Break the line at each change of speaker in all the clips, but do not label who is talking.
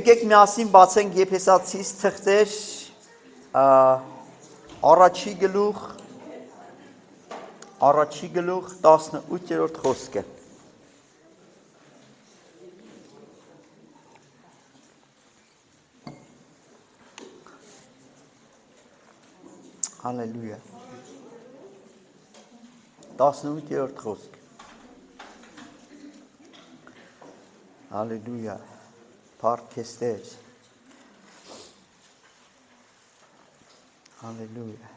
Եկեք միասին բացենք Եփեսացիս թղթեր առաջի գլուխ 18-րդ խոսքը։ Հալելույա։ 18-րդ խոսք։ Հալելույա։ Փառք քեզ Տեր։ Հալելույա։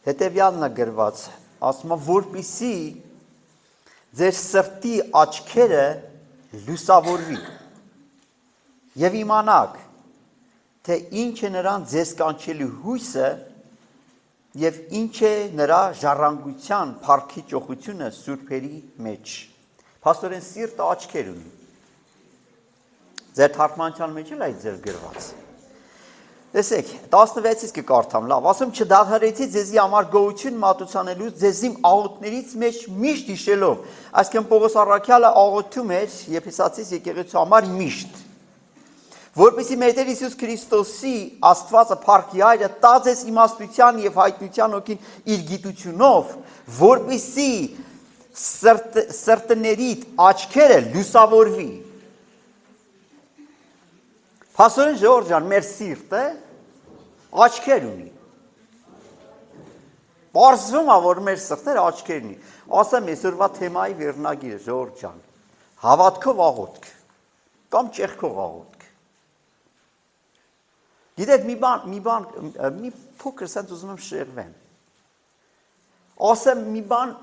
Հետևյալն է գրված, ասում է, որպեսզի ձեր սրտի աչքերը լուսավորվի եւ իմանաք, թե ինչ է նրան ձեզ կանչելու հույսը եւ ինչ է նրա ժառանգության փառքի ճոխությունը սուրբերի մեջ։ Փաստորեն սիրտը աչքեր ունի։ Ձեր թարգմանության մեջ էլ այդ ձեր գրված։ Տեսեք, 16-ից կկարդամ, լավ, ասում չդադարեցի ձեզի համար գոհություն մատուցանելուց ձեզ իմ աղոթներից մեջ միշտ հիշելով, այսինքն Պողոս առաքյալը աղոթում էր Եփեսացիս եկեղեցու համար միշտ, որպեսզի մեր Տեր Հիսուս Քրիստոսի Աստվածը փառքի Հայրը տա ձեզ իմաստության եւ հայտնության ոգին իր գիտությունով, որպեսզի սրտներիդ աչքերը լուսավորվի։ Փաստորեն Ժողովուրդ ջան, մեր սիրտը աչքեր ունի։ Պարզվում է, որ մեր սրտերը աչքեր ունի։ Ասեմ այսօրվա թեմայի վերնագիրը, Ժողովուրդ ջան, հավատքով աղոթք կամ ճեղքով աղոթք։ Գիտեք, մի փոքր ասած ուզում եմ շեղվեմ։ Ասեմ մի բան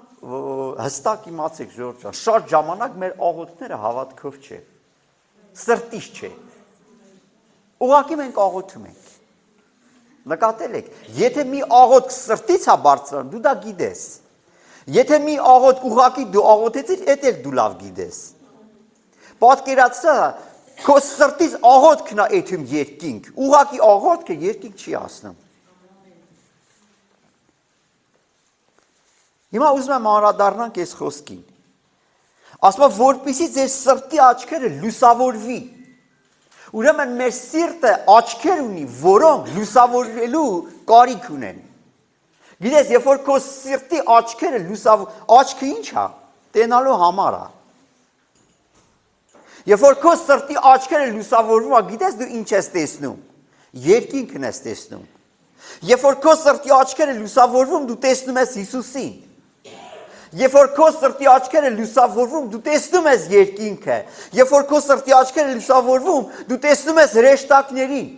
հստակ իմացեք, Ժողովուրդ ջան, շատ ժամանակ մեր աղոթքները հավատքով չէ, սրտից չէ։ Ուղղակի մենք աղոթում ենք։ Նկատել եք, եթե մի աղոթք սրտից է բարձրանում, դու դա գիտես։ Եթե մի աղոթք ուղղակի դու աղոթեցիր, էդ էլ դու լավ գիտես։ Պատկերացրա, քո սրտից աղոթքն է էթում երկինք, ուղղակի աղոթքը երկինք չի ասնում։ Հիմա ուզում եմ անդրադառնանք այս խոսքին։ Ասում է, որպեսզի ձեր սրտի աչքերը լուսավորվի։ Ուրեմն մեր սիրտը աչքեր ունի, որոնք լուսավորվելու կարիք ունեն։ Գիտես, երբ որ քո սիրտի աչքերը աչքը ինչ է, տենալու համար է։ Երբ որ քո սրտի աչքերը լուսավորվում է, գիտես դու ինչ ես տեսնում։ Երկինքն ես տեսնում։ Երբ որ քո սրտի աչքերը լուսավորվում, դու տեսնում ես Հիսուսին։ Երբ որ քո սրտի աչքերը լուսավորվում, դու տեսնում ես երկինքը։ Երբ որ քո սրտի աչքերը լուսավորվում, դու տեսնում ես հրեշտակներին։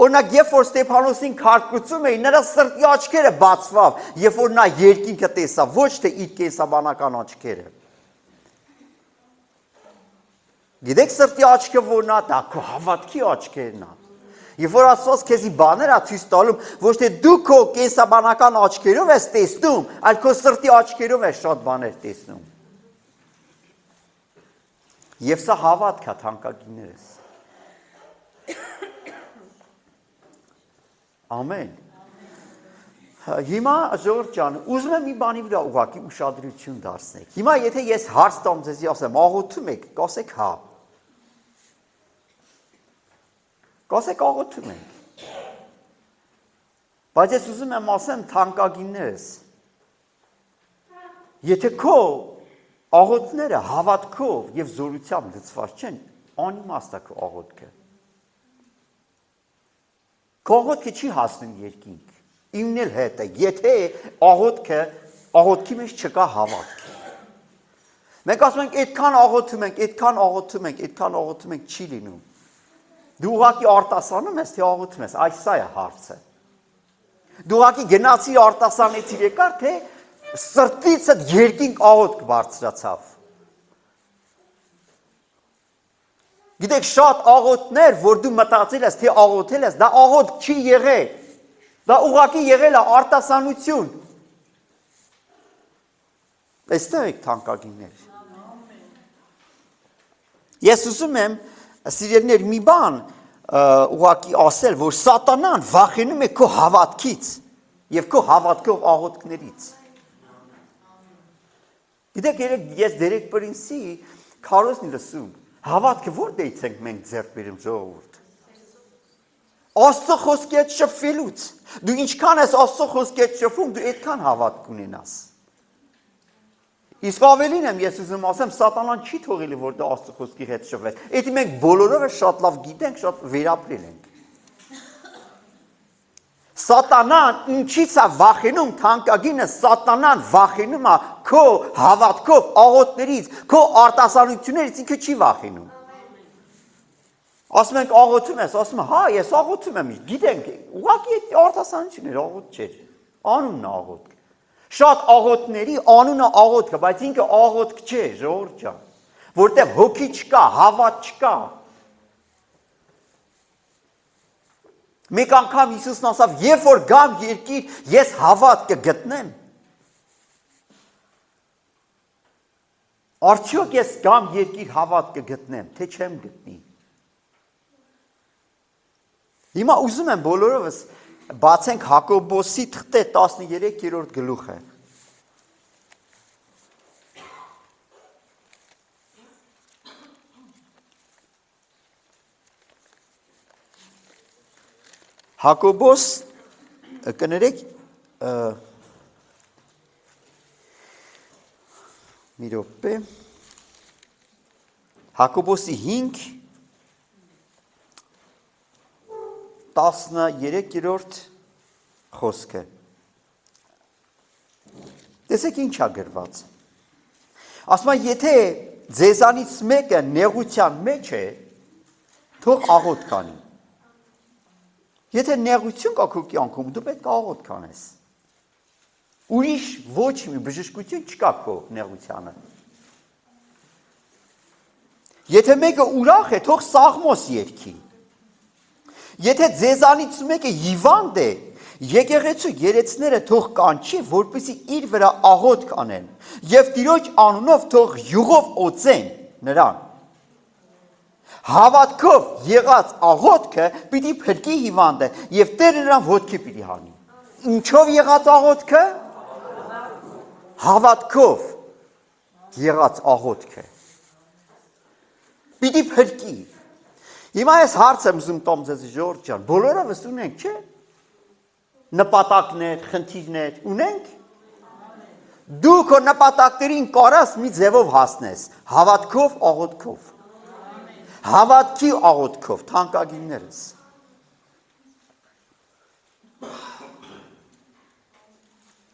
Օրինակ, երբ որ Ստեփանոսին քարկոծում էին, նրա սրտի աչքերը բացվավ, երբ որ նա երկինքը տեսավ, ոչ թե իր կենսաբանական աչքերը։ Գիտեք սրտի աչքը որն է, դա քո հավատքի աչքերն է։ Երբ որ Աստված քեզի բաներ է ցույց տալու, ոչ թե դու քո կենսաբանական աչքերով ես տեսնում, այլ քո սրտի աչքերով ես շատ բաներ տեսնում։ Եվ սա հավատք է, թանկագիններս։ Ամեն։ Հիմա Ժողովուրդ ջան, ուզում եմ մի բանի վրա ուղղակի ուշադրություն դարձնեք։ Հիմա եթե ես հարց տամ ձեզի ասեմ, աղոթում եք, կասեք հա։ Կասեք աղոթում ենք։ Բայց ես ուզում եմ ասեմ թանկագիններս, եթե քո աղոթները հավատքով եւ զորությամբ լցված չեն, անիմաստ է քո աղոթքը։ Քո աղոթքը չի հասնում երկինք։ Իմն էլ հետ է, եթե աղոթքի մեջ չկա հավատք։ Մենք ասում ենք այդքան աղոթում ենք, չի լինում։ Դու ուղղակի արտասանում ես, թե աղոթում ես, այս սա է հարցը։ Դու ուղղակի գնացի արտասանեցիր եկար, թե սրտիցդ երկինք աղոթք բարձրացավ։ Գիտեք, շատ աղոթներ, որ դու մտածել ես, թե աղոթել ես, դա աղոթք չի եղել։ Դա ուղղակի եղել է արտասանություն։ Այստեղ եք թանկագիններ։ Ես ուզում եմ սիրելիներ մի բան ուղղակի ասել, որ սատանան վախենում է քո հավատքից եւ քո հավատքով աղոթքներից։ Գիտեք, ես դերեկ պրինսի քարոզնի լսում, Հավատքը որտեղից ենք մենք ձեռք բերում ժողովուրդ։ Աստծո խոսքի հետ շփվելուց։ Դու ինչքան ես Աստծո խոսքի հետ շփվում, դու այդքան հավատք կունենաս։ Իսկ ավելին եմ ես ուզում ասեմ, սատանան չի թողելի, որ դու Աստծո խոսքի հետ շփվես։ Էդի մենք բոլորովը շատ լավ գիտենք, շատ վերապրել ենք։ Սատանան ինչից է վախենում, թանկագինը սատանան վախենում է քո հավատքով, աղոթներից, քո արտասանություններից, ինքը չի վախենում։ Ասում ենք աղոթում ես, ասում եմ, հա, ես աղոթում եմ, գիտենք, ուղղակի այդ արտասանություններ աղոթ չէր, անունն է աղոթք։ Շատ աղոթների անունը աղոթք է, բայց ինքը աղոթք չէ, ժողովուրդ ջան, որտեղ հոգի չկա, հավատ չկա։ Մեկ անգամ Հիսուսն ասավ, երբ որ գամ երկիր, ես հավատ կգտնեմ։ Արդյոք ես գամ երկիր հավատ կգտնեմ, թե չեմ գտնի։ Հիմա ուզում եմ բոլորովս բացենք Հակոբոսի թղթե 13-րդ գլուխը։ Հակոբոս կներեք մի րոպե Հակոբոսի 5 13-րդ խոսքը տեսեք ինչ է գրված ասում է եթե ձեզանից մեկը նեղության մեջ է թող աղոթք կանի Եթե նեղություն կա քո կյանքում, դու պետք է աղոթք անես։ Ուրիշ ոչ մի բժշկություն չկա քո նեղությանը։ Եթե մեկը ուրախ է, թող սաղմոս երգի։ Եթե ձեզանից մեկը հիվանդ է, եկեղեցու երեցները թող կանչի, որպեսզի իր վրա աղոթք անեն, եւ Տիրոջ անունով թող յուղով օծեն նրան։ Հավատքով եղած աղոթքը պիտի փրկի հիվանդը եւ Տերը նրան ոտքի պիտի հանի։ Ինչով եղած աղոթքը? Հավատքով եղած աղոթքը։ Պիտի փրկի։ Հիմա ես հարց եմ ուզում տամ ձեզ Ժորժ ջան, բոլորովս ունենք, չէ՞։ Նպատակներ, խնդիրներ ունենք։ Դու քո նպատակներին կարաս մի ձևով հասնես, հավատքով, աղոթքով։ Հավատքի աղոթքով, թանկագիններս։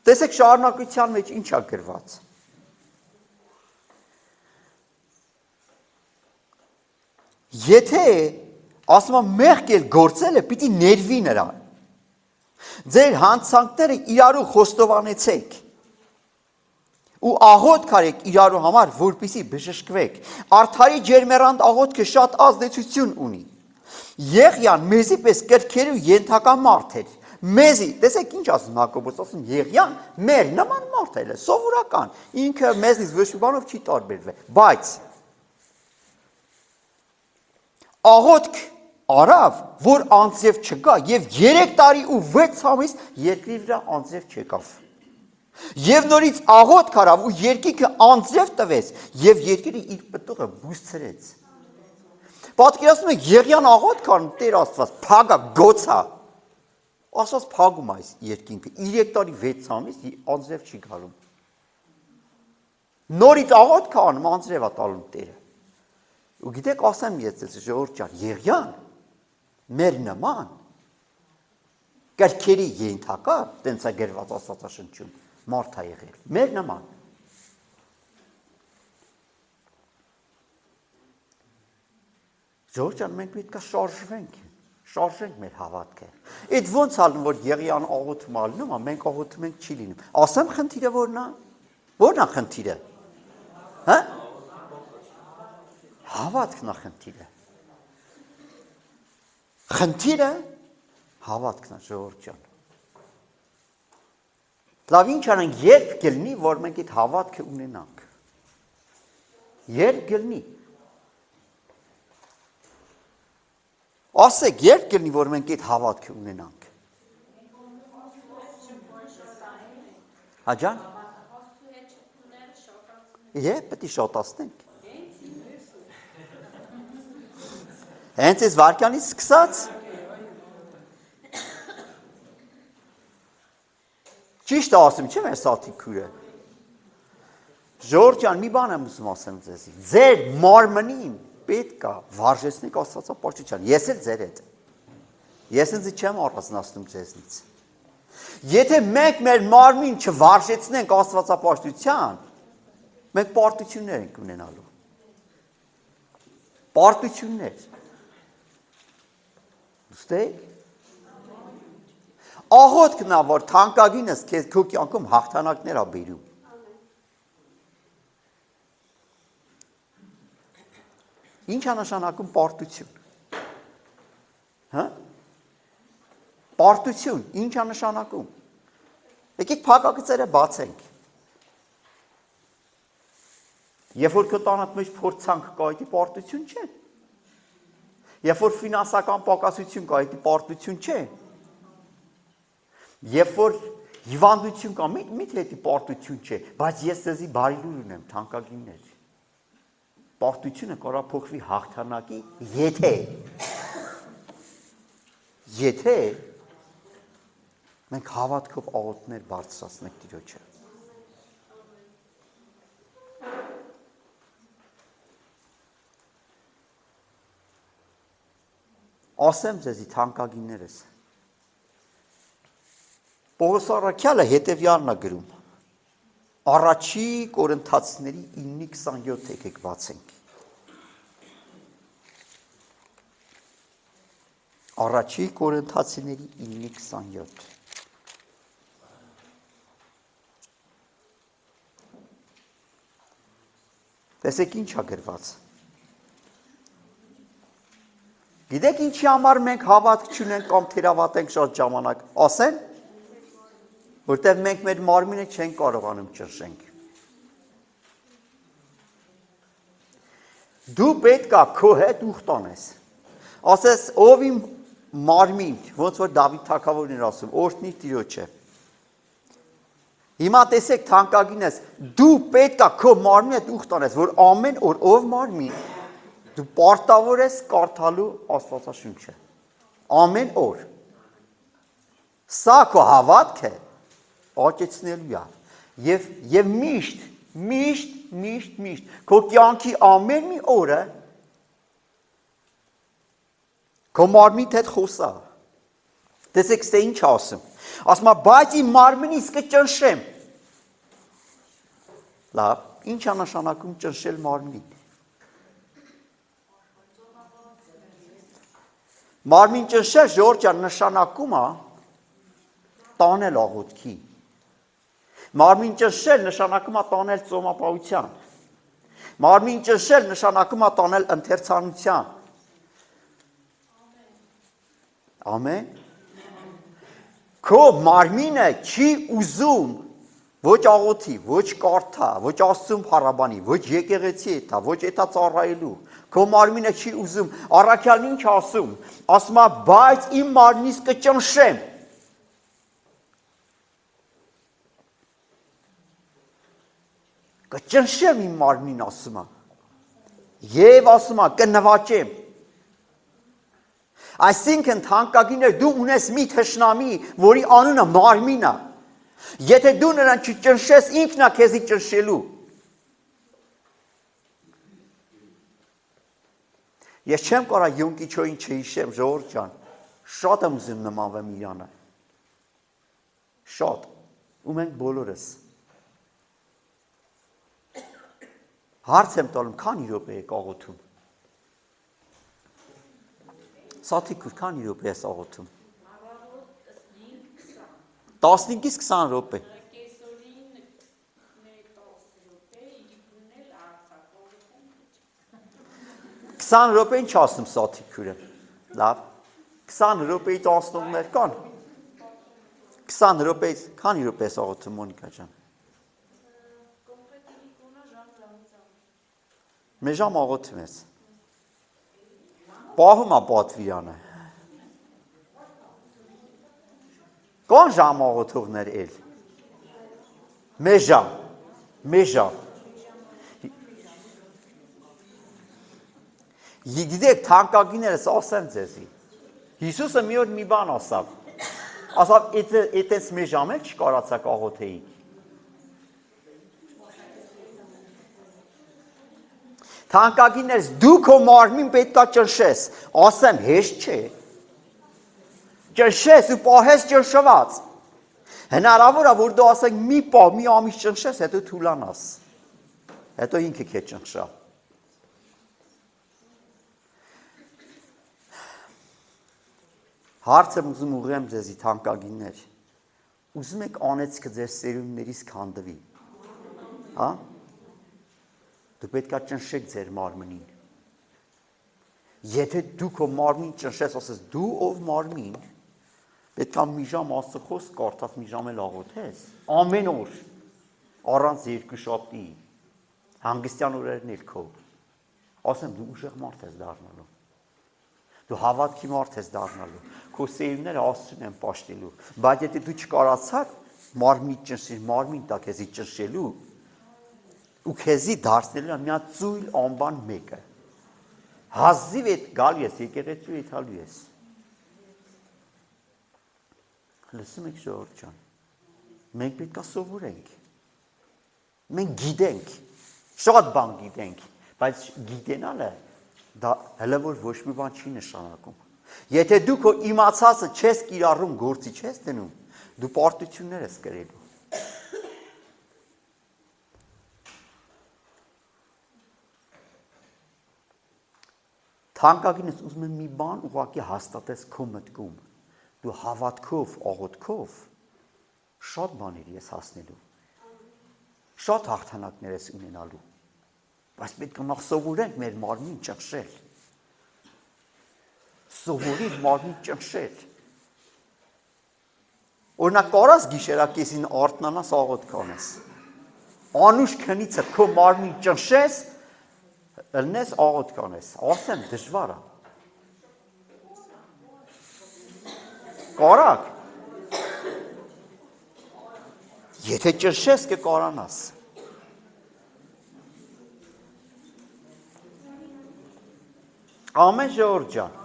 Տեսեք շարունակության մեջ ինչ է գրված։ Եթե ասում եմ մեղք էլ գործել է, պիտի ներվի նրան։ Ձեր հանցանքները իրարու խոստովանեցեք։ Ու աղոթք արեք իրարու համար, որպեսզի բժշկվեք։ Արդարի ջերմեռանդ աղոթքը շատ ազդեցություն ունի։ Եղիան մեզի պես կրքերու ենթակա մարդ էր։ Մեզի, տեսեք ինչ ասում Հակոբոս, ասում Եղիան մեր նման մարդ է, սովորական։ Ինքը մեզնից ոչ մի բանով չի տարբերվել, բայց աղոթք արավ, որ անձրև չկա, եւ 3 տարի ու 6 ամիս երկրի վրա անձրև չեկավ։ Եվ նորից աղոթք արավ ու երկինքը անձրև տվեց եւ երկիրը իր պտուղը բուսցրեց։ Պատկերացնում եք Եղիան աղոթք անում Տեր Աստված, փագա, գոցա։ Աստված փագում այս երկինքը 3 տարի 6 ամիս անձրև չի գալու։ Նորից աղոթք անում անձրև է տալու Տերը։ Ու գիտեք ասեմ ես ժողովուրդ ջան, Եղիան մեր նման կրքերի ենթակա, տենց է գրված Աստվածաշնչում մարդ է եղել, մեր նման։ Ժողովուրդ ջան, մենք պետք է շարժենք մեր հավատքը։ Այդ ոնց ալնում, որ Եղիան աղոթում ալնում, մենք աղոթում ենք չի լինում։ Ասեմ խնդիրը որն է։ Որն է խնդիրը։ Հա? Հավատքն է խնդիրը։ Խնդիրը հավատքն է, ժողովուրդ ջան։ Լավ ինչ անենք, երբ գլնի, որ մենք այդ հավատքը ունենանք։ Երբ գլնի։ Ասեք, երբ գլնի, որ մենք այդ հավատքը ունենանք։ Հաջան։ Պետք է շատացնենք։ Հենց այս վարքյանից սկսած ճիշտ ասում, չէ՞ մեր սաթի քուրը։ Ժողովուրդ ջան, մի բան եմ ուզում ասեմ ձեզի։ Ձեր մարմնին պետք է վարժեցնեք Աստվածապաշտության։ Ես էլ ձեր հետ։ Ես ինձ չեմ առանձնացնում ձեզնից։ Եթե մենք մեր մարմին չվարժեցնենք Աստվածապաշտության, մենք պարտություններ ենք ունենալու։ Պարտություններ։ Ուստեք։ Աղոթքն է, որ թանկագինս քեզ քո կյանքում հաղթանակներ ա բերում։ Ինչ է նշանակում պարտություն։ Հա? Պարտություն, ինչ է նշանակում։ Եկեք փակագծերը բացենք։ Երբ որ քո տանդ մեջ փորձանք կա, դա պարտություն չէ։ Երբ որ ֆինանսական պակասություն կա, դա պարտություն չէ։ Երբ որ հիվանդություն կա, միթե դա պարտություն չէ, բայց ես ձեզի բարի լուր ունեմ, թանկագիններ։ Պարտությունը կարող է փոխվի հաղթանակի, եթե մենք հավատքով աղոթքներ բարձրացնենք Տիրոջը։ Ասեմ ձեզի թանկագիններս։ Պողոս առաքյալը հետևյալն է գրում. Առաջի Կորինթացիների 9:27 եկեք բացենք։ Առաջի Կորինթացիների 9:27։ Տեսեք ինչ է գրված։ Գիտեք ինչի համար մենք հավատք չունենք կամ թերավատենք շատ ժամանակ, ասեն, որտեղ մենք մեր մարմինը չենք կարողանում ճնշենք։ Դու պետք է քո հետ ուխտ անես։ Ասես, ով իմ մարմին, ոնց որ Դավիթ թագավորն էր ասում, օրհնի Տիրոջը։ Հիմա տեսեք թանկագինս, դու պետք է քո մարմինը հետ ուխտ անես, որ ամեն օր ով մարմին դու պարտավոր ես կարդալու Աստվածաշունչը։ Ամեն օր։ Սա քո հավատքը աճեցնելու է։ Եվ միշտ քո կյանքի ամեն մի օրը քո մարմնիդ հետ խոսա։ Տեսեք, ստե ինչ ասում։ Ասում է, բայց իմ մարմնից կճնշեմ։ Լավ, ինչ է նշանակում ճնշել մարմնին։ Մարմին ճնշել ժողովրդյան նշանակում է տանել աղոթքի։ Մարմին ճնշել նշանակում է տանել ծոմապահության։ Մարմին ճնշել նշանակում է տանել ընթերցանության։ Ամեն։ Քո մարմինը չի ուզում ոչ աղոթի, ոչ կարդա, ոչ Աստծուն փառաբանի, ոչ եկեղեցի էթա, ոչ էթա ծառայելու։ Քո մարմինը չի ուզում, առաքյալն ինչ ասում, ասում է, բայց իմ մարմնից կճնշեմ։ Կճնշեմ իմ մարմնին, ասում է։ Եվ ասում է, կնվաճեմ։ Այսինքն թանկագիններ, դու ունես մի թշնամի, որի անունը մարմին է։ Եթե դու նրան չճնշես, ինքն է քեզի ճնշելու։ Ես չեմ կարող Յոն Կիչոյին չհիշեմ, ժողովուրդ ջան, շատ եմ ուզում նմանվեմ իրանը։ Շատ, ու մենք բոլորս։ Հարց եմ տալում, քանի րոպե եք աղոթում։ Սաթիկուր, քանի րոպե ես աղոթում։ 15-ից 20 րոպե։ 20 րոպե ինչ ասում Սաթիկուրը։ Լավ։ 20 րոպեից անցնողներ կան։ 20 րոպեից քանի րոպե ես աղոթում Մոնիկա ջան։ Մի ժամ աղոթում ես։ Պահում է պատվիրանը։ Կան ժամ աղոթողներ էլ։ Մեզ ժամ։ Գիտեք, թանկագիներս ասեմ ձեզի։ Հիսուսը մի օր մի բան ասավ։ Ասավ, այդպես մի ժամ էլ չկարացակ աղոթեի։ Թանկագիներս դու քո մարմին պետքա ճնշես։ Ասեմ, հեշտ չէ։ Ճնշես ու պահես ճնշված։ Հնարավոր է, որ դու ասեք մի պահ, մի ամիս ճնշես, հետո թուլանաս։ Հետո ինքը քեզ ճնշա։ Հարցը ուզում ուղղեմ ձեզի թանկագիններ։ Ուզում եք անեծքը ձեր սերունդներից քանդվի։ Հա? Դու պետքա ճնշեք ձեր մարմնին։ Եթե դու քո մարմին ճնշես, ասես դու ով մարմին, պետքա մի ժամ Աստծո խոսք կարդաս, մի ժամ էլ աղոթես, ամեն օր, առանց երկուշաբթի, հանգստյան օրերն էլ քո։ Ասեմ, դու ուժեղ մարդ ես դառնալու։ Դու հավատքի մարդ ես դառնալու։ Քո սերունդները Աստծուն են պաշտելու։ Բայց եթե դու չկարացար մարմին ճնշել, մարմին տա քեզի ճնշելու, ու քեզի դարձնելու է միա ծույլ անբան մեկը։ Հազիվ այդ գալու ես, եկեղեցու հետ հալու ես։ Լսում եք ժողովուրդ ջան, մենք պետք է սովորենք, մենք գիտենք, շատ բան գիտենք, բայց գիտենալը դա հələ որ ոչ մի բան չի նշանակում։ Եթե դու քո իմացածը չես կիրառում, գործի չես դնում, դու պարտություններ ես կրելու։ Թանկագինս ուզում եմ մի բան ուղղակի հաստատես քո մտքում։ Դու հավատքով, աղոթքով շատ բաներ ես հասնելու։ Շատ հաղթանակներ ես ունենալու։ Բայց պետք է նախ սովորենք մեր մարմին ճնշել։ Սովորիր մարմին ճնշել։ Օրինակ կարաս գիշերակեսին արթնանաս աղոթք անես։ Անուշ քնիցը քո մարմին ճնշես, ըլնես աղոթք անես։ Ասեմ դժվար է։ Կարակ։ Եթե ճնշես կկարանաս։ Ամեն ժողովուրդ ջան։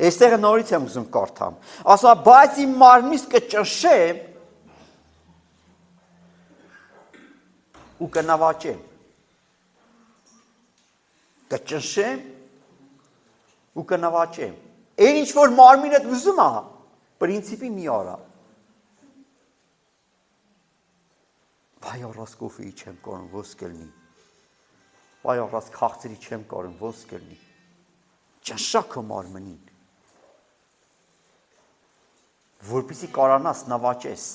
Այստեղ նորից եմ ուզում կարդամ։ Ասա, բայց իմ մարմնից կճնշեմ ու կնվաճեմ։ Կճնշեմ ու կնվաճեմ։ Այն ինչ որ մարմինդ ուզում է, պրինցիպի մի արա։ Վայ առած կոֆեի չեմ կարում, ոնց կլինի։ Վայ առած քաղցրի չեմ կարում, ոնց կլինի։ Ճնշա քո մարմնին։ Որպեսզի կարողանաս նվաճես։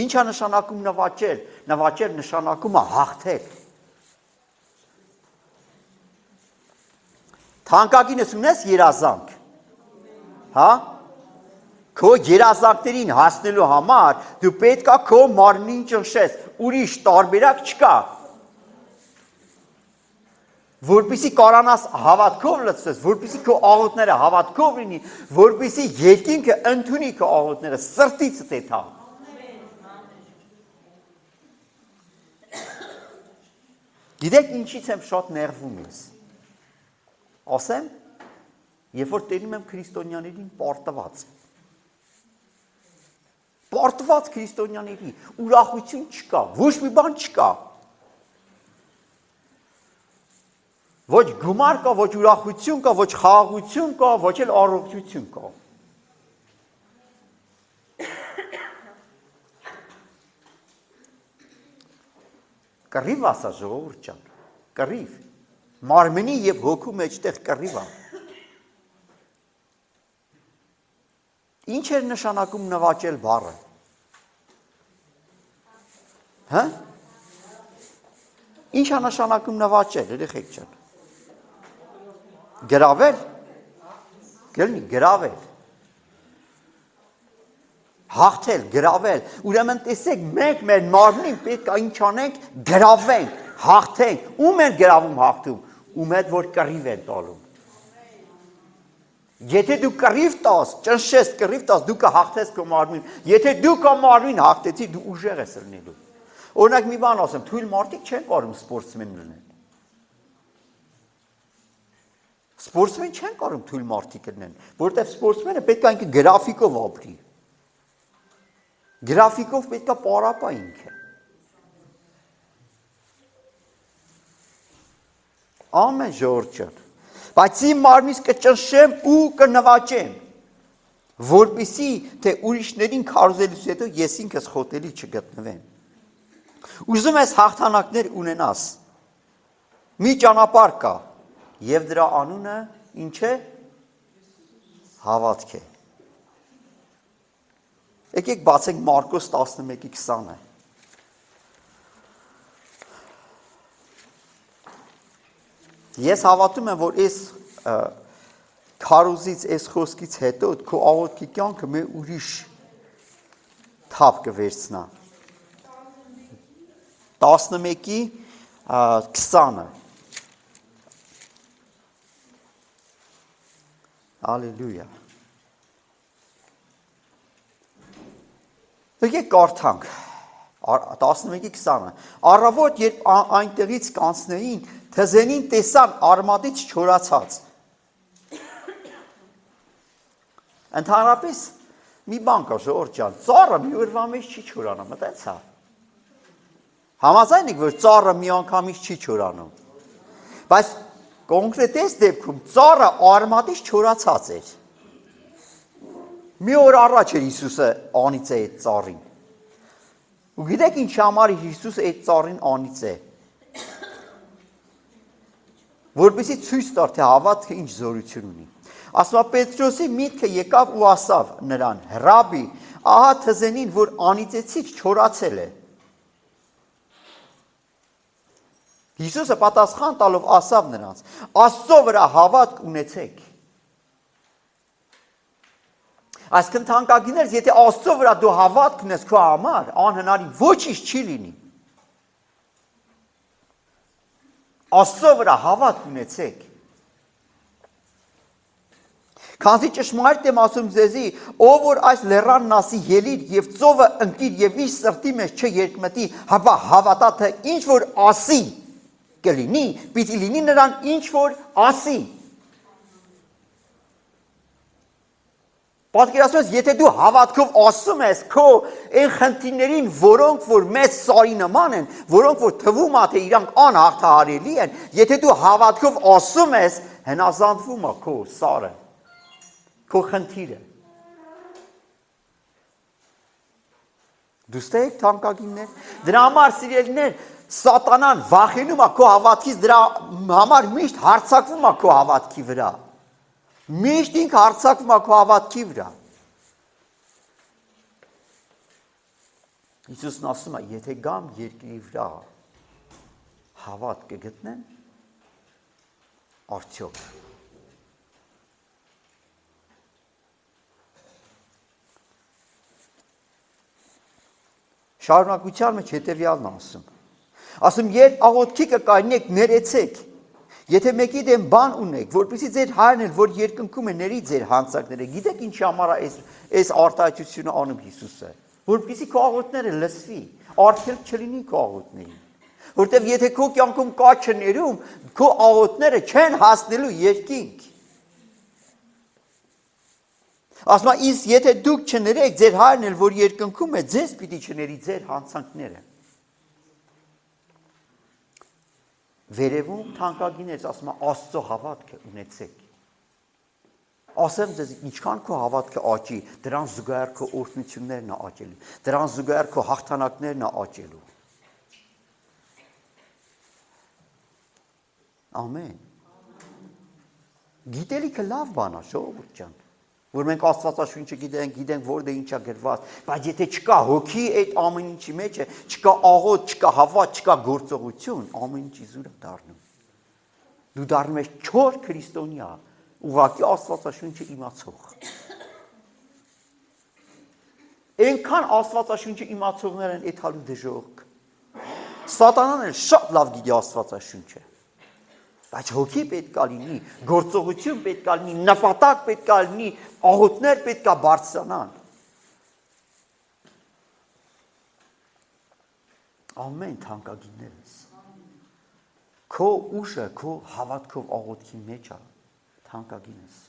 Ինչ է նշանակում նվաճել։ Նվաճել նշանակում է հաղթել։ Թանկագինս ունես երազանք։ Հա? Քո երազանքներին հասնելու համար դու պետք է քո մարմնին ճնշես։ Ուրիշ տարբերակ չկա։ Որպեսզի կարողանաս հավատքով լցվես, որպեսզի քո աղոթները հավատքով լինի, որպեսզի երկինքը ընդունի քո աղոթները, սրտից տեթա։ Գիտեք ինչից եմ շատ նեղվում ես։ Ասեմ, երբ որ տենում եմ քրիստոնյաներին պարտված։ Պարտված քրիստոնյաների, ուրախություն չկա, ոչ մի բան չկա։ Ոչ գումար կա, ոչ ուրախություն կա, ոչ խաղաղություն կա, ոչ էլ առողջություն կա։ Կռիվ ասա ժողովուրդ ջան, կռիվ։ Մարմնի եւ հոգու մեջտեղ կռիվ է։ Ինչ է նշանակում նվաճել բառը։ Հա? Ինչ է նշանակում նվաճել, երեխեք ջան։ Գրավել։ Գլնի գրավել։ Հաղթել, գրավել։ Ուրեմն տեսեք, մենք մեր մարմնին պետք է ինչ անենք, գրավենք, հաղթենք։ Ում են գրավում հաղթում, ում հետ որ կռիվ են տալու։ Եթե դու կռիվ տաս, ճնշես կռիվ տաս, դու կհաղթես քո մարմին։ Եթե դու քո մարմին հաղթեցի, դու ուժեղ ես լինելու։ Օրինակ մի բան ասեմ, թույլ մարդիկ չեն կարող սպորտսմեն լինել։ Սպորտսմեն չեն կարող թույլ մարդիկ լինեն, որովհետև սպորտսմենը պետք է ինքը գրաֆիկով ապրի։ Գրաֆիկով պետք է պարապա ինքը։ Ամեն ժողովուրդ ջան։ Բայց իմ մարմինս կճնշեմ ու կնվաճեմ, որպեսզի թե ուրիշներին քարոզելուց հետո ես ինքս խոտելի չգտնվեմ։ Ուզում ես հաղթանակներ ունենաս։ Մի ճանապարհ կա, եւ դրա անունը ինչ է։ Հավատք է։ Եկեք բացենք Մարկոս 11:20-ը։ Ես հավատում եմ, որ այս քարոզից, այս խոսքից հետո քո աղոթքի կյանքը մի ուրիշ թափ կվերցնա։ 11:20-ը։ Ալելույա։ Եկեք կարդանք 11:20-ը։ Առավոտ, երբ այնտեղից կանցներին, թզենին տեսան արմատից չորացած։ Ընդհանրապես մի բան կա, ժողովուրդ ջան, ծառը մի օրվա մեջ չի չորանում, մտածա։ Համաձայն եք, որ ծառը մի անգամից չի չորանում։ Բայց կոնկրետ այս դեպքում ծառը արմատից չորացած էր։ Մի օր առաջ էր Հիսուսը անիծե այդ ծառին։ Ու գիտեք ինչ համար Հիսուսը այդ ծառին անիծե։ Որպեսզի ցույց տար, թե հավատքը ինչ զորություն ունի։ Ասում է Պետրոսի միտքը եկավ ու ասավ նրան. «Ռաբի, ահա թզենին, որ անիծեցիք, չորացել է»։ Հիսուսը պատասխան տալով ասավ նրանց. «Աստծո վրա հավատք ունեցեք»։ Այսինքն թանկագիներս, եթե Աստծո վրա դու հավատք ունես քո համար, անհնարին ոչինչ չի լինի։ Աստծո վրա հավատք ունեցեք։ Քանզի ճշմարիտ եմ ասում ձեզի, ով որ այս լեռանն ասի ելիր եւ ծովը ընկիր եւ իր սրտի մեջ չերկմտի, հապա հավատա թե ինչ որ ասի կլինի, պիտի լինի նրան ինչ որ ասի։ Պատկերացրու ես, եթե դու հավատքով ասում ես քո այն խնդիրներին, որոնք որ մեծ սարի նման են, որոնք որ թվում է թե իրանք անհաղթահարելի են, եթե դու հավատքով ասում ես, հնազանդվում է քո սարը, քո խնդիրը։ Դուստե եք թանկագիններ։ Դրա համար սիրելիներ, սատանան վախենում է քո հավատքից, դրա համար միշտ հարձակվում է քո հավատքի վրա։ Միշտ ինքը հարձակվում է քո հավատքի վրա։ Հիսուսն ասում է, եթե գամ երկրի վրա հավատ կգտնեն, արդյոք։ Շարունակության մեջ հետևյալն ասում։ Ասում, երբ աղոթքի կկայնեք, ներեցեք։ Եթե մեկի դեմ բան ունեք, որպեսզի ձեր հայրն էլ, որ երկնքում է, ների ձեր հանցանքները, գիտեք ինչ համար է այս արտահայտությունը անում Հիսուսը, որպեսզի քո աղոթները լսվի, արգելք չլինի քո աղոթներին, որտեղ եթե քո կյանքում կա չներում, քո աղոթները չեն հասնելու երկինք։ Ասում է, իսկ եթե դուք չներեք, ձեր հայրն էլ, որ երկնքում է, ձեզ պիտի չների ձեր հանցանքները։ Վերևում թանկագիներս ասում է Աստծո հավատքը ունեցեք։ Ասեմ ձեզ, ինչքան քո հավատքը աճի, դրան զուգահեռ քո օրհնություններն է աճելու, դրան զուգահեռ քո հաղթանակներն է աճելու։ Ամեն։ Գիտելիքը լավ բան է, ժողովուրդ ջան, որ մենք Աստվածաշունչը գիտենք, որտեղ ինչ է գրված, բայց եթե չկա հոգի այդ ամեն ինչի մեջ է, չկա աղոթ, չկա հավատ, չկա գործողություն, ամեն ինչ իզուր է դառնում։ Դու դառնում ես չոր քրիստոնյա, ուղղակի Աստվածաշունչը իմացող։ Այնքան Աստվածաշունչը իմացողներ են այդ հալու դժոխք։ Սատանան էլ շատ լավ գիտի Աստվածաշունչը։ Բայց հոգի պետք է լինի, գործողություն պետք է լինի, նպատակ պետք է լինի, աղոթներ պետք է բարձրանան։ Ամեն թանկագիններս։ Քո ուժը քո հավատքով աղոթքի մեջ է։ թանկագինս։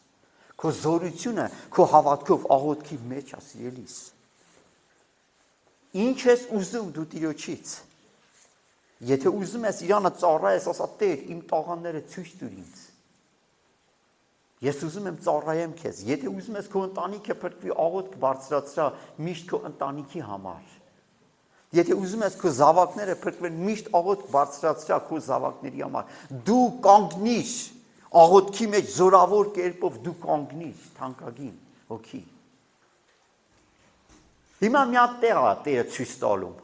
Քո զորությունը քո հավատքով աղոթքի մեջ է, սիրելիս։ Ինչ ես ուզում դու Տիրոջից։ Եթե ուզում ես իրանը ծառայես, ասա Տեր, իմ տաղանները ցույց տուր ինձ։ Ես ուզում եմ ծառայեմ քեզ։ Եթե ուզում ես քո ընտանիքը փրկվի, աղոթք բարձրացրա միշտ քո ընտանիքի համար։ Եթե ուզում ես քո զավակները փրկվեն, միշտ աղոթք բարձրացրա քո զավակների համար։ Դու կանգնիր աղոթքի մեջ զորավոր կերպով դու կանգնիր, թանկագին հոգի։ Հիմա մի հատ տեղ է Տերը ցույց տալում։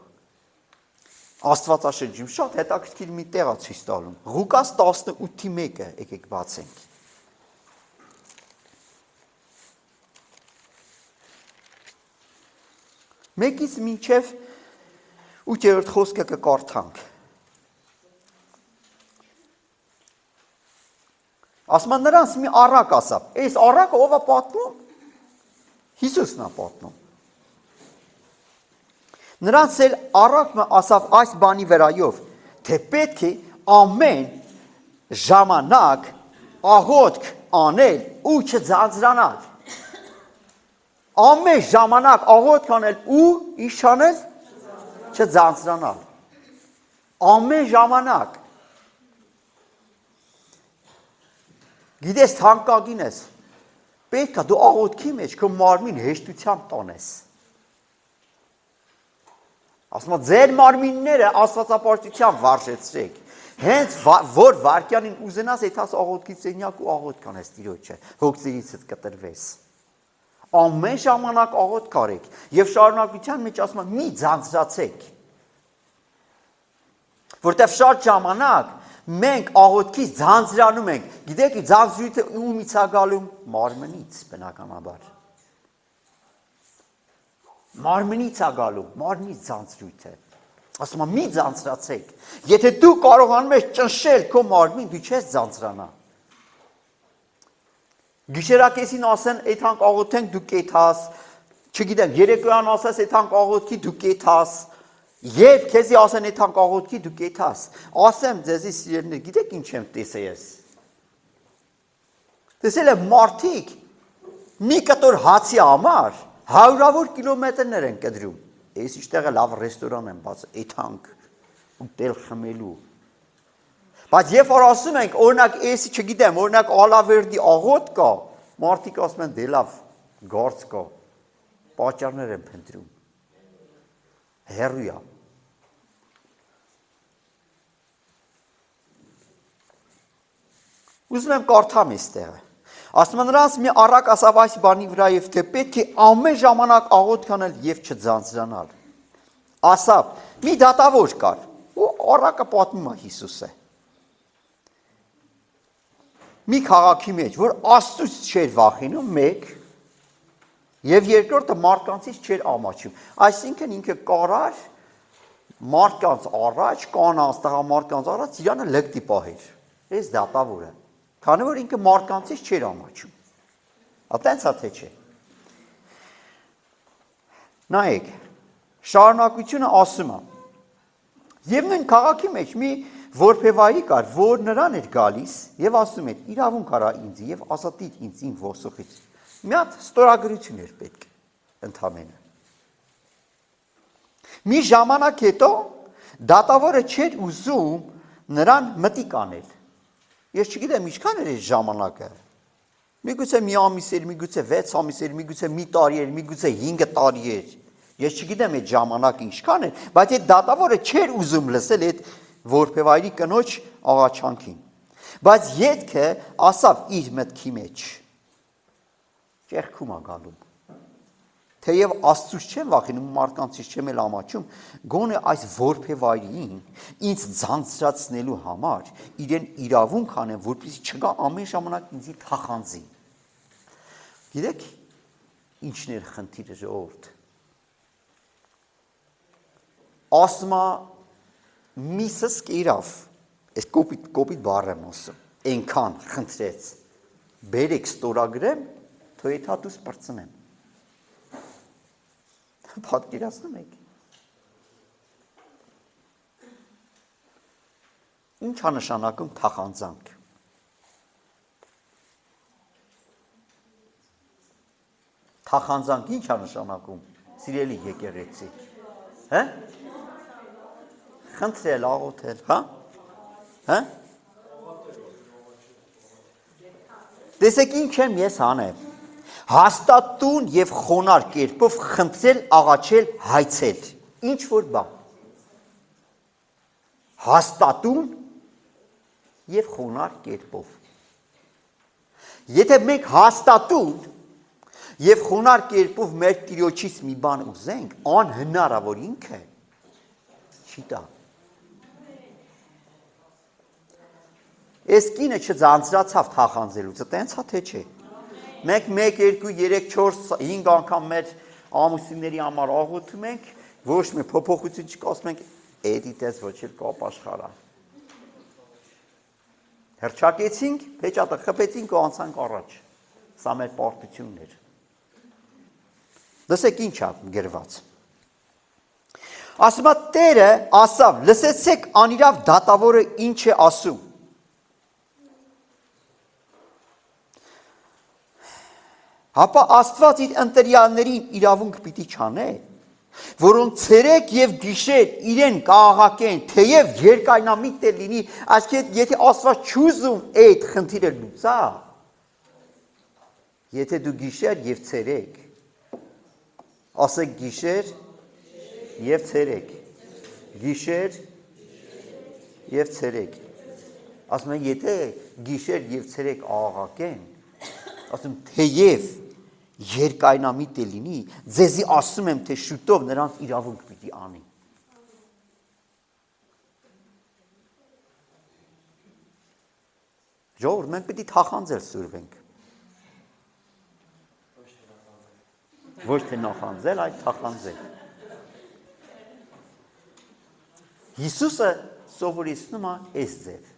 Աստվածաշրջում շատ հետաքրքիր մի տեղ է ցույց տալում։ Ղուկաս 18:1-ը եկեք բացենք։ Մեկից մինչև 8-րդ խոսքը կկարդանք։ Ասма նրանց մի առակ ասավ։ Այս առակը ով է պատմում։ Հիսուսն է պատմում։ Նրանց էլ առակը ասավ այս բանի վրայով, թե պետք է ամեն ժամանակ աղոթք անել ու չձանձրանալ։ Ամեն ժամանակ աղոթք անել ու ինչ անել չձանձրանալ։ Ամեն ժամանակ։ Գիտես թանկագին ես։ Պետք է դու աղոթքի մեջ քո մարմին հեշտությամբ տանես։ Ասում եմ ձեր մարմինները աստվածապաշտությամբ վարժեցրեք։ Հենց որ վարքյանին ուզենաս այդաս աղոթքի սենյակ ու աղոթք անես Տիրոջը, հոգսերիցդ կտրվես։ Ամեն ժամանակ աղոթք արեք եւ շարունակության մեջ ասում եմ մի ձանձրացեք։ Որտեւ շատ ժամանակ մենք աղոթքից ձանձրանում ենք։ Գիտեք, ձանձրույթը ումից է գալու մարմնից բնականաբար։ Մարմնից է գալու, մարմնից ձանձրույթը։ Ասում եմ մի ձանձրացեք։ Եթե դու կարողանում ես ճնշել քո մարմին, դու չես ձանձրանա։ Գիշերակեսին ասեն, այդքան աղոթենք դու կեթաս, չգիտեմ, երեկոյան ասես այդքան աղոթքի դու կեթաս, եւ քեզի ասեն այդքան աղոթքի դու կեթաս։ Ասեմ ձեզի սիրելիներ, գիտեք ինչ եմ տեսել ես։ Տեսել եմ մարդիկ մի կտոր հացի համար հարյուրավոր կիլոմետրներ են կտրում։ Ես իստեղը լավ ռեստորան եմ բաց, այդքան ուտել խմելու։ Բայց երբ որ ասում ենք, օրինակ, էսի չգիտեմ, օրինակ Ալավերդի աղոթք կա, մարդիկ ասում են, դե լավ, գործ կա, պատճառներ են փնտրում։ Հեռու է։ Ուզում եմ կարդամ այստեղը։ Ասում են նրանց մի առակ ասավ այս բանի վրայով, թե պետք է ամեն ժամանակ աղոթք անել եւ չձանձրանալ։ Ասավ, մի դատավոր կար, ու առակը պատմում է Հիսուսը։ Մի քաղաքի մեջ, որ Աստծուց չէր վախենում, մեկ, եւ երկրորդը մարդկանցից չէր ամաչում։ Այսինքն ինքը կարար մարդկանց առաջ, կանանց, տղամարդկանց առաջ իրանը լգտի պահեր։ Այս դատավորը, քանի որ ինքը մարդկանցից չէր ամաչում։ Այտենց է թե չէ։ Նայեք, շարունակությունը ասում է. եւ նույն քաղաքի մեջ մի որբևայրի կար, որ նրան էր գալիս եւ ասում էր. իրավունք արա ինձ եւ ազատիր ինձ իմ ոսոխից։ Մի հատ ստորագրություն էր պետք ընդամենը։ Մի ժամանակ հետո դատավորը չէր ուզում նրան մտիկ անել։ Ես չգիտեմ ինչքան էր այս ժամանակը։ Միգուցե մի ամիս էր, միգուցե 6 ամիս էր, միգուցե մի տարի էր, միգուցե 5 տարի էր։ Ես չգիտեմ այդ ժամանակը ինչքան էր, բայց այդ դատավորը չէր ուզում լսել այդ որբևայրի կնոջ աղաչանքին։ Բայց ետքը ասավ իր մտքի մեջ. Ճեղքում է գալու։ Թեև Աստծուց չեմ վախենում, մարդկանցից չեմ էլ ամաչում, գոնե այս որբևայրին ինձ ձանձրացնելու համար իրեն իրավունք անեմ, որպեսզի չգա ամեն ժամանակ ինձի թախանձի։ Գիտեք, ինչն էր խնդիրը ժողովուրդ։ Ասմա միսս կերավ, այս կոպիտ բառ եմ ասում, այնքան խնդրեց, բերեք ստորագրեմ, թող այդ հատուս պրծնեմ։ Պատկերացնում եք։ Ինչ է նշանակում թախանձանք։ Թախանձանք ի՞նչ է նշանակում, սիրելի եկեղեցի, հա? Խնդրել, աղոթել, հա? Հա? Տեսեք ինչ եմ ես անեմ, հաստատուն և խոնար կերպով խնդրել, աղաչել, հայցել, ինչ որ բան, հաստատուն և խոնար կերպով, եթե մենք հաստատուն և խոնար կերպով մեր Տիրոջից մի բան ուզենք, անհնարավոր ինքը չի տա։ Այս կինը չձանձրացավ թախանձելուց, տենց հա թե չէ։ Մենք 1, 2, 3, 4, 5 անգամ մեր ամուսինների համար աղոթում ենք, ոչ մի փոփոխություն չկա, ասում ենք, էդի տես ոչ էլ կապ աշխարհա։ Հրճակեցինք, փեճատը խփեցինք ու անցանք առաջ։ Սա մեր պարտությունն էր։ Լսեք ինչ է գրված։ Ասում է Տերը ասավ, լսեցեք անիրավ դատավորը ինչ է ասում։ Հապա Աստված իր ընտրյալներին իրավունք պիտի չանե, որոնց ցերեկ եւ գիշեր իրեն կաղաղակեն, թեև երկայնամիտ է լինի, այսինքն եթե Աստված չուզում այդ խնդիրը լուծա, եթե դու գիշեր եւ ցերեկ, ասեք գիշեր եւ ցերեկ, գիշեր եւ ցերեկ, ասում են եթե գիշեր եւ ցերեկ աղաղակեն, ասում թեև երկայնամիտ է լինի, ձեզի ասում եմ, թե շուտով նրանց իրավունք պիտի անի։ Ժողովուրդ, մենք պիտի թախանձել սուրվենք։ Ոչ թե նախանձել, այլ թախանձել։ Հիսուսը սովորեցնում է այս ձև։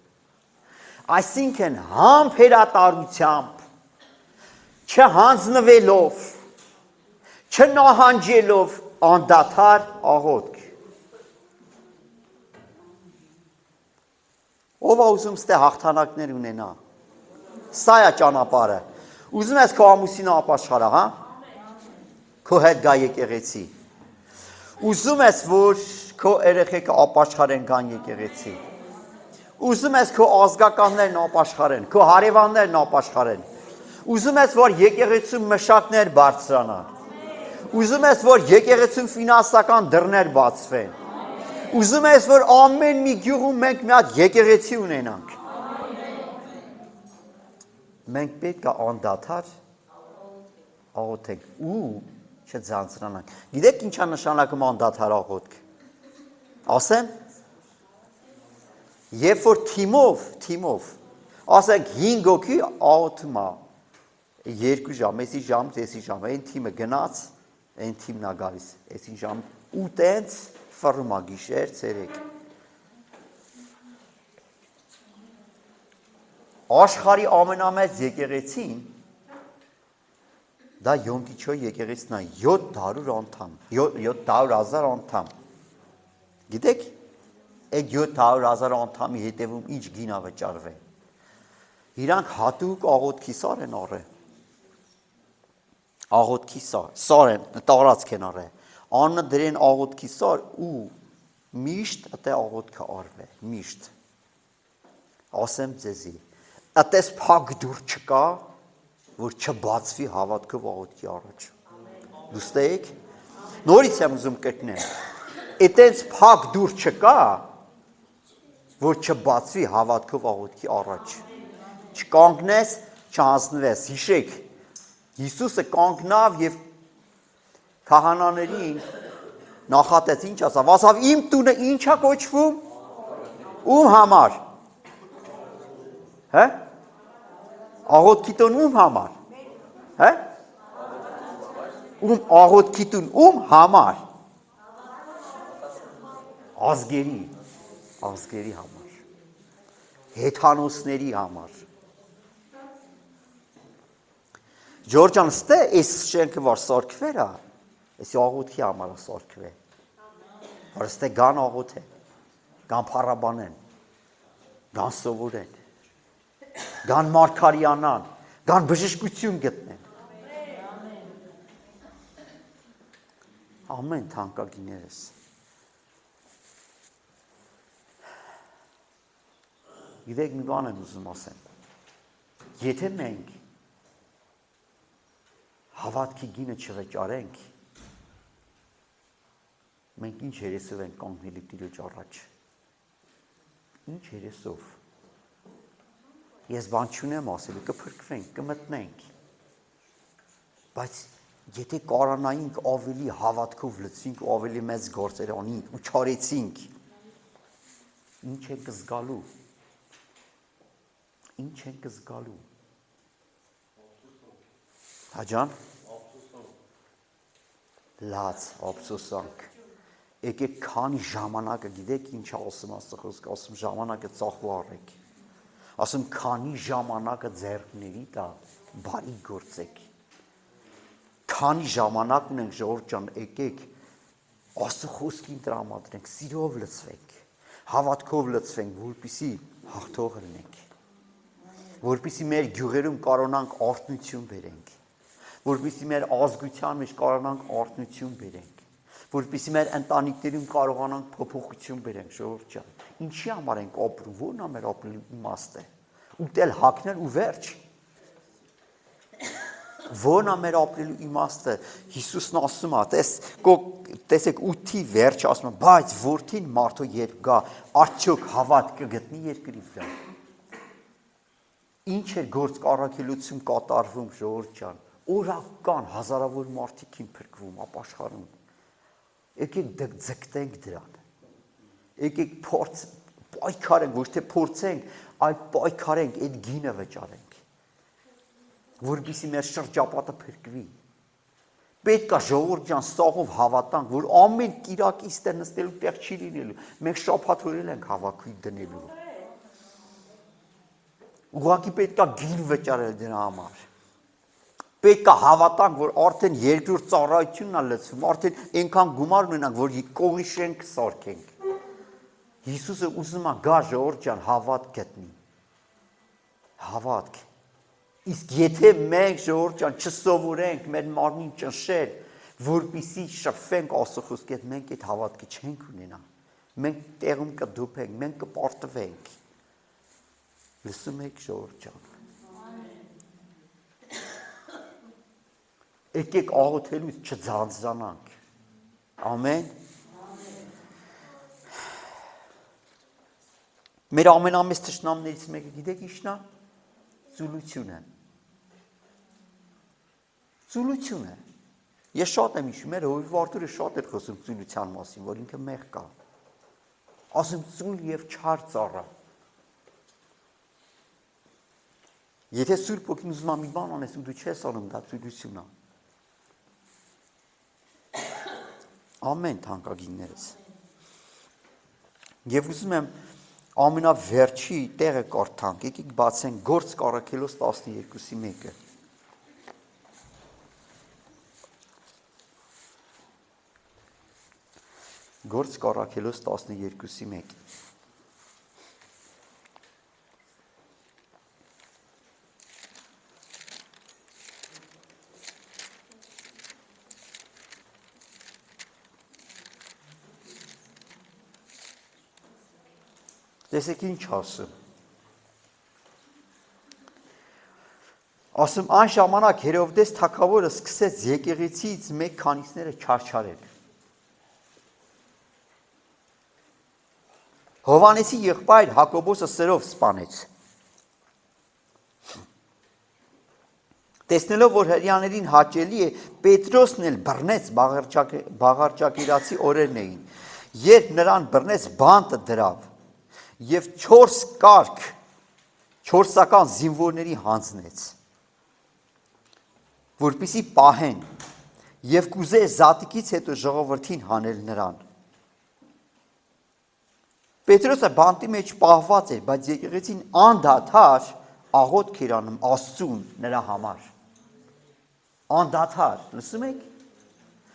Այսինքն համբերատարությամբ չհանձնվելով, չնահանջելով անդադար աղոթք։ Ով է ուզում ստե հաղթանակներ ունենա։ Սա է ճանապարհը։ Ուզում ես քո ամուսինը ապաշխարա, հա? Քո հետ գա եկեղեցի։ Ուզում ես որ քո երեխեքը ապաշխարեն գան եկեղեցի։ Ուզում ես քո ազգականներն ապաշխարեն, քո հարևաններն ապաշխարեն։ Ուզում ես որ եկեղեցու մշակներ բարձրանան։ Ուզում ես որ եկեղեցու ֆինանսական դռներ բացվեն։ Ուզում ես որ ամեն մի գյուղում մենք մի հատ եկեղեցի ունենանք։ Մենք պետք է անդադար աղոթենք ու չձանձրանանք։ Գիտեք ինչ է նշանակում անդադար աղոթք։ Ասեմ, երբ որ թիմով, ասենք 5 հոգի աղոթում է 2 ժամ, էսի ժամ, էսի ժամ, այն թիմը գնաց, այն թիմն է գալիս, էսի ժամ, ու տենց ֆռում է գիշեր, ցերեկ։ Աշխարհի ամենամեծ եկեղեցին դա Յոմ Կիչոյ եկեղեցին է, 700 անդամ, 700,000 անդամ։ Գիտեք, այդ 700,000 անդամի հետևում ինչ գին է վճարվել։ Իրանք հատուկ աղոթքի սար են առել։ Աղոթքի սար են, տարածք են առել։ Աննը դրեն աղոթքի սար ու միշտ ըտե աղոթքը արվե, միշտ։ Ասեմ ձեզի, ըտես փակ դուր չկա, որ չբացվի հավատքով աղոթքի առաջ։ Դուստեք, նորից եմ ուզում կրկնել, այտենց փակ դուր չկա, որ չբացվի հավատքով աղոթքի առաջ։ Չկանգնես, չհանձնվես, հիշեք, Հիսուսը կանգնավ և քահանաներին նախատեց ինչ ասավ, ասավ իմ տունը ինչ է կոչվում, ում համար, հե, աղոթքի տուն ում համար, հե, աղոթքի տուն ում համար, ազգերի համար, հեթանոսների համար, Ջորջան ստե այս շենքը որ սարքվեր է, էսի աղոթքի համար է սարքվել, որ ստե գան աղոթեն, գան փառաբանեն, գան սովորեն, գան մարգարյանան, գան բժշկություն գտնեն։ Ամեն թանկագիներս։ Գիտեք մի բան եմ ուզում ասեմ։ Եթե մենք հավատքի գինը չվճարենք, մենք ինչ երեսով ենք կանգնելի Տիրոջ առաջ։ Ինչ երեսով։ Ես բան չունեմ ասելու, կփրկվենք, կմտնենք։ Բայց եթե կարանայինք ավելի հավատքով լցինք, ավելի մեծ գործեր անենք ու չարեցինք, ինչ ենք զգալու։ Ինչ ենք զգալու։ Հաջան։ Լաց, ափսոսանք։ Եկեք քանի ժամանակը գիտեք ինչ ասում Աստծո ասում ժամանակը ծախու առեք։ Ասում քանի ժամանակը ձեռքների տա բարի գործեք։ Քանի ժամանակ ունենք ժողովուրդ ջան, եկեք Աստծո խոսքին տրամադրենք, սիրով լցվենք, հավատքով լցվենք, որպեսզի հաղթող լինենք, որպեսզի մեր գյուղերում կարողանանք արթնություն բերենք, որպեսզի մեր ազգության մեջ կարողանանք արթնություն բերենք, որպեսզի մեր ընտանիքներում կարողանանք փոփոխություն բերենք, ժողովուրդ ջան։ Ինչի համար ենք ապրում, որն է մեր ապրելու իմաստը։ Ուտել, հագնել ու վերջ։ Որն է մեր ապրելու իմաստը։ Հիսուսն ասում է, տեսեք 8-ի վերջ ասում է, բայց որդին մարդու երբ գա, արդյոք հավատ կգտնի երկրի վրա։ Ինչ է գործ առաքելություն կատարվում, ժողովուրդ ջան։ Օրական հազարավոր մարդիկ են փրկվում ապաշխարում։ Եկեք ձգտենք դրան։ Եկեք պայքարենք, ոչ թե փորձենք, այլ պայքարենք, այդ գինը վճարենք, որպեսզի մեր շրջապատը փրկվի։ Պետք է ժողովուրդ ջան սաղով հավատանք, որ ամեն կիրակի ստե նստելու տեղ չի լինելու։ Մենք շաբաթ օրել ենք հավաքի դնելու։ Ուղղակի պետք է գին վճարել դրա համար։ Պետք է հավատանք, որ արդեն երկրորդ ծառայությունն է լցվում, արդեն այնքան գումար ունենանք, որ կողիշենք սարքենք։ Հիսուսը ուզում է գա ժողովուրդ ջան հավատ գտնի։ Հավատք։ Իսկ եթե մենք ժողովուրդ ջան չսովորենք մեր մարմին ճնշել, որպեսզի շփվենք Աստծո խոսքի հետ, մենք այդ հավատքը չենք ունենա։ Մենք տեղում կդուփենք, մենք կպարտվենք։ Լսում եք ժողովուրդ ջան։ Եկեք աղոթելուց չձանձրանանք։ Ամեն։ Մեր ամենամեծ թշնամներից մեկը գիտեք ի՞նչն է։ Ծուլությունը։ Ծուլությունը։ Ես շատ եմ հիշում, մեր հովիվ Արտուրը շատ էր խոսում ծուլության մասին, որ ինքը մեղ կա։ Ասում ծուլ եւ չար ծառա։ Եթե Սուրբ Օգին ուզում մի բան անես ու դու չես անում, դա ծուլություն է։ Ամեն թանկագիններս։ Եվ ուզում եմ ամենավերջի տեղը կարդանք, եկեք բացենք Գործք առաքելոց 12:1-ը։ Գործք առաքելոց 12:1։ Տեսեք ինչ ասում։ Ասում այն ժամանակ Հերովդես թագավորը սկսեց եկեղեցիից մեկ քանիսները չարչարել։ Հովանեսի եղբայր Հակոբոսը սրով սպանեց։ Տեսնելով, որ հրեաներին հաճելի է, Պետրոսն էլ բռնեց բաղարջակիրացի օրերն էին։ Երբ նրան բռնեց, բանտը դրավ և 4 կարգ 4-ական զինվորների հանձնեց, որպեսզի պահեն և կուզեր զատիկից հետո ժողովրդին հանել նրան։ Պետրոսը բանտի մեջ պահված էր, բայց եկեղեցին անդադար աղոթք էր անում Աստծուն նրա համար։ Անդադար, լսում եք։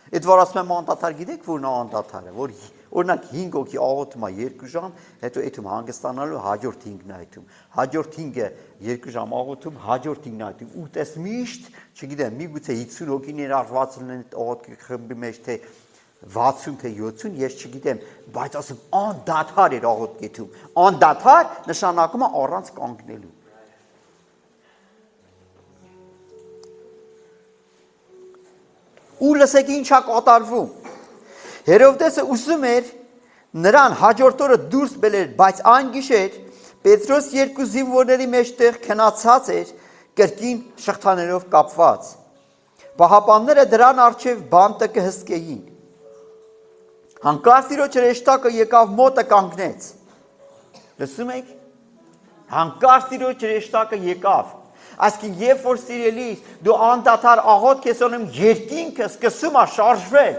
Այդ որ ասում եմ անդադար, գիտեք որն է անդադարը, որ օրինակ 5 հոգի աղոթում է 2 ժամ, հետո այդում հանգստանալու հաջորդ 5-ն է այդում։ Հաջորդ 5-ը 2 ժամ աղոթում, հաջորդ 5-ն է այդում։ Ու տես միշտ, չգիտեմ, միգուցե 50 հոգի ներառված լինեն աղոթքի խմբի մեջ, թե 60 թե 70 ես չգիտեմ, բայց ասում անդադար էր աղոթք եթում։ Անդադար նշանակում է առանց կանգնելու։ Ու լսեք ինչա կատարվում։ Հերովդեսը ուզում էր նրան հաջորդ օրը դուրս բերել, բայց այն գիշեր Պետրոս երկու զինվորների մեջտեղ քնացած էր կրկին շղթաներով կապված։ Պահապանները դրան առջև բանտը կհսկեին։ Հանկարծ Տիրոջ հրեշտակը եկավ մոտը կանգնեց։ Լսում եք։ Հանկարծ Տիրոջ հրեշտակը եկավ։ Այսինքն երբ որ սիրելիս դու անդադար աղոթք ես անում, երկինքը սկսում է շարժվել։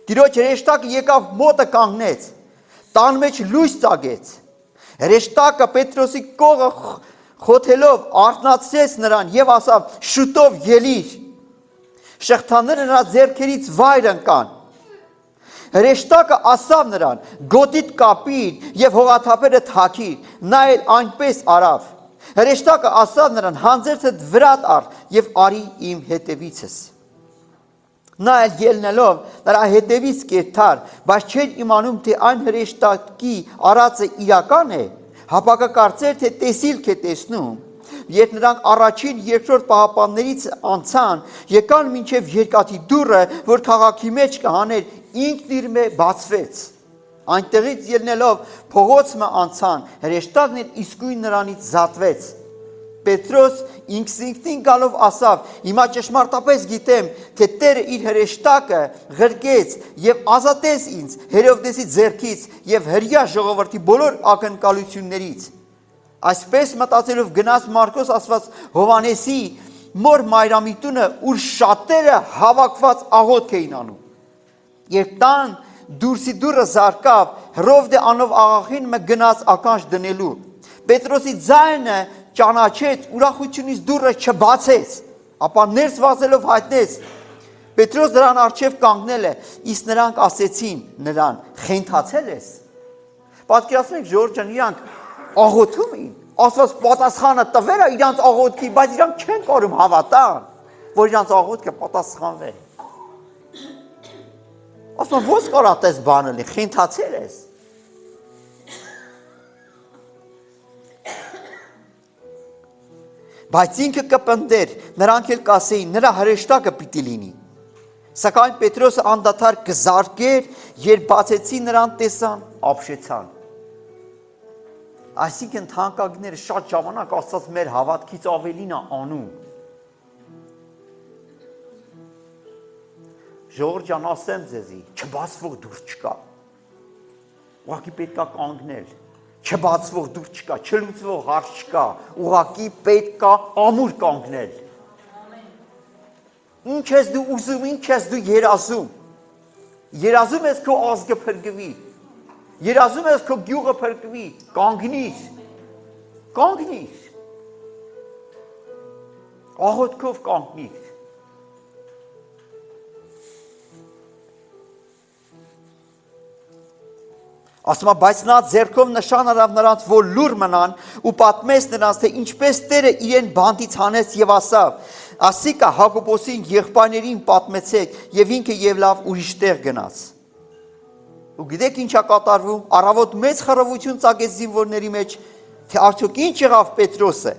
Տիրոջ հրեշտակը եկավ մոտը կանգնեց։ Տան մեջ լույս ծագեց։ Հրեշտակը Պետրոսի կողը խոթելով արթնացրեց նրան եւ ասավ. շուտով ելիր։ Շղթաները նրա ձեռքերից վայր ընկան։ Հրեշտակը ասավ նրան. գոտիդ կապիր եւ հողաթափերը թաքիր։ Նա էլ այնպես արավ։ Հրեշտակը ասավ նրան. հանձերցդ վրատ առ եւ արի իմ հետևիցս։ Նա էլ ելնելով նրա հետևից կերտար, բայց չէր իմանում, թե այն հրեշտակի արածը իրական է, հապակը կարծեր, թե տեսիլք է տեսնում։ Երբ նրանք առաջին երկրորդ պահապաններից անցան, եկան մինչև երկաթի դուռը, որ քաղաքի մեջ կհաներ, ինքն իր բացվեց։ Այնտեղից ելնելով փողոցը անցան, հրեշտակն էլ իսկույն նրանից զատվեց։ Պետրոս ինքնին գալով ասավ. հիմա ճշմարտապես գիտեմ, թե Տերը իր հրեշտակը ղրկեց եւ ազատեց ինձ Հերովդեսի ձեռքից եւ հրյա ժողովրդի բոլոր ակնկալություններից։ Այսպես մտածելով գնաց Մարկոս ասված Հովանեսի մոր Մայրամի տունը, ուր շատերը հավաքված աղոթք էին անում։ Երբ տան դուրսի դուռը զարկավ, Հրովդե անով աղախին գնաց ականջ դնելու։ Պետրոսի ձայնը ճանաչեց, ուրախությունից դուռը չբացեց, ապա ներս վազելով հայտնեց։ Պետրոս նրան առջև կանգնել է, իսկ նրանք ասեցին նրան. խենթացել ես։ Պատկերացնեք Ժորժ ջան, իրանք աղոթում էին, ասված պատասխանը տվել է իրանց աղոթքի, բայց իրանք չեն կարող հավատան, որ իրանց աղոթքը պատասխանվել։ Ասում ո՞նց կարա տես բանը լի, խենթացել ես։ Բայց ինքը կպնդեր, նրանք էլ կասեին, նրա հրեշտակը պիտի լինի։ Սակայն Պետրոսը անդադար կզարկեր, երբ բացեցին նրան տեսան, ապշեցան։ Այսինքն թանկագները շատ ժամանակ ասած մեր հավատքից ավելին է անում։ Ժողովուրդ ջան, ասեմ ձեզի, չբացվող դուր չկա։ Ուղղակի պետք է կանգնել։ Չբացվող դուր չկա, չլուծվող հարց չկա, ուղղակի պետք է ամուր կանգնել։ Ինչ ես դու ուզում, ինչ ես դու երազում։ Երազում ես քո ազգը փրկվի։ Երազում ես քո գյուղը փրկվի, կանգնիր։ Կանգնիր։ Աղոթքով կանգնիր։ Ասում է, բայց նա ձեռքով նշան արավ նրանց, որ լուր մնան ու պատմեց նրանց, թե ինչպես Տերը իրեն բանտից հանեց եւ ասավ. ասիկա Հակոբոսին եղբայրներին պատմեցեք եւ ինքը եւ լավ ուրիշ տեղ գնաց։ Ու գիտեք ինչա կատարվում, առավոտ մեծ խռովություն ծագեց զինվորների մեջ, թե արդյոք ինչ եղավ Պետրոսը։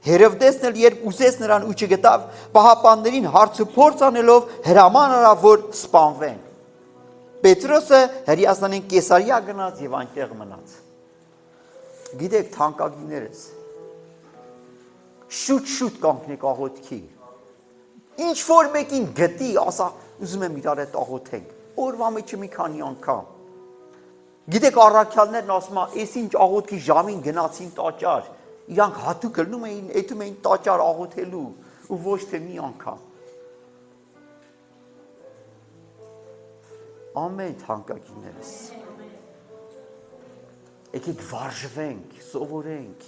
Հերովդեսն էլ երբ ուզեց նրան ու չգտավ, պահապաններին հարցուփորձ անելով հրաման արավ, որ սպանվեն։ Պետրոսը Հրեաստանին Կեսարիա գնաց եւ այնտեղ մնաց։ Գիտեք թանկագիներս, շուտ կանգնեք աղոթքի։ Ինչ որ մեկին գտի, ասա, ուզում եմ իրար հետ աղոթենք։ Օրվա մեջը մի քանի անգամ։ Գիտեք առաքյալներն ասում են, «Էս ինչ աղոթքի ժամին գնացին տաճար»։ Իրանք հատուկ գնում էին, այդում էին տաճար աղոթելու ու ոչ թե մի անգամ։ Ամեն թանկագիներս։ Եկեք վարժվենք, սովորենք,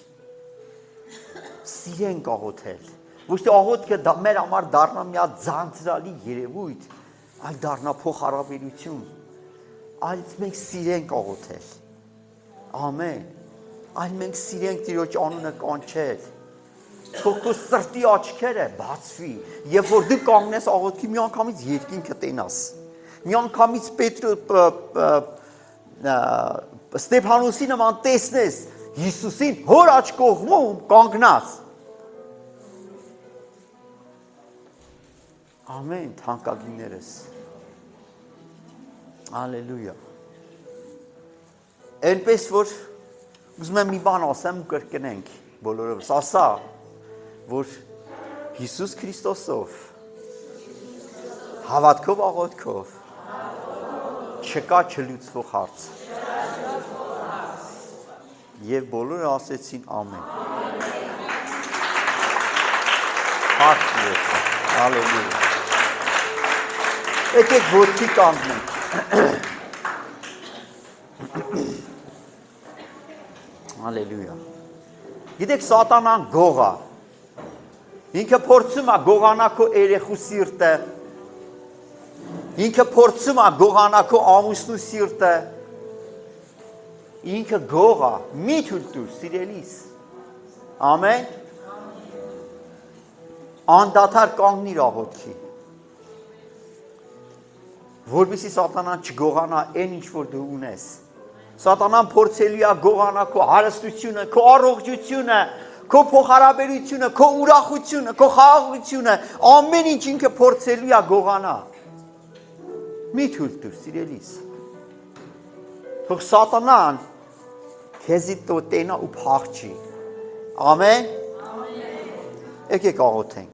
սիրենք աղոթել։ Ոչ թե աղոթքը մեր համար դառնա մի հատ ձանձրալի երևույթ, այլ դառնա փոխհարաբերություն, այլ մենք սիրենք աղոթել։ Ամեն։ Այլ մենք սիրենք Տիրոջ անունը կանչել։ թող քո սրտի աչքերը բացվի, երբ որ դու կանգնես աղոթքի մի անգամից երկինքը տենաս։ Մի անգամից Ստեփանոսի նման տեսնես Հիսուսին հոր աջ կողմում կանգնած։ Ամեն թանկագիններս։ Հալելույա։ Այնպես որ ուզում եմ մի բան ասեմ ու կրկնենք բոլորովս, ասա, որ Հիսուս Քրիստոսով հավատքով աղոթքով չկա չլուծվող հարց։ Եվ բոլորը ասեցին ամեն։ Հալելույա։ Եկեք ոտքի կանգնենք։ Հալելույա։ Գիտեք սատանան գող է։ Ինքը փորձում է գողանա քո երեխու սիրտը։ Ինքը փորձում է գողանա քո ամուսնու սիրտը։ Ինքը գող է, մի թույլ տուր, սիրելիս։ Ամեն։ Անդադար կանգնիր աղոթքի։ Որպեսզի սատանան չգողանա այն ինչ որ դու ունես։ Սատանան փորձելու է գողանա քո հարստությունը, քո առողջությունը, քո փոխհարաբերությունը, քո ուրախությունը, քո խաղաղությունը, ամեն ինչ ինքը փորձելու է գողանա։ Մի թույլ տուր, սիրելիս։ Թող սատանան քեզի տենա ու փախչի։ Ամեն։ Եկեք աղոթենք։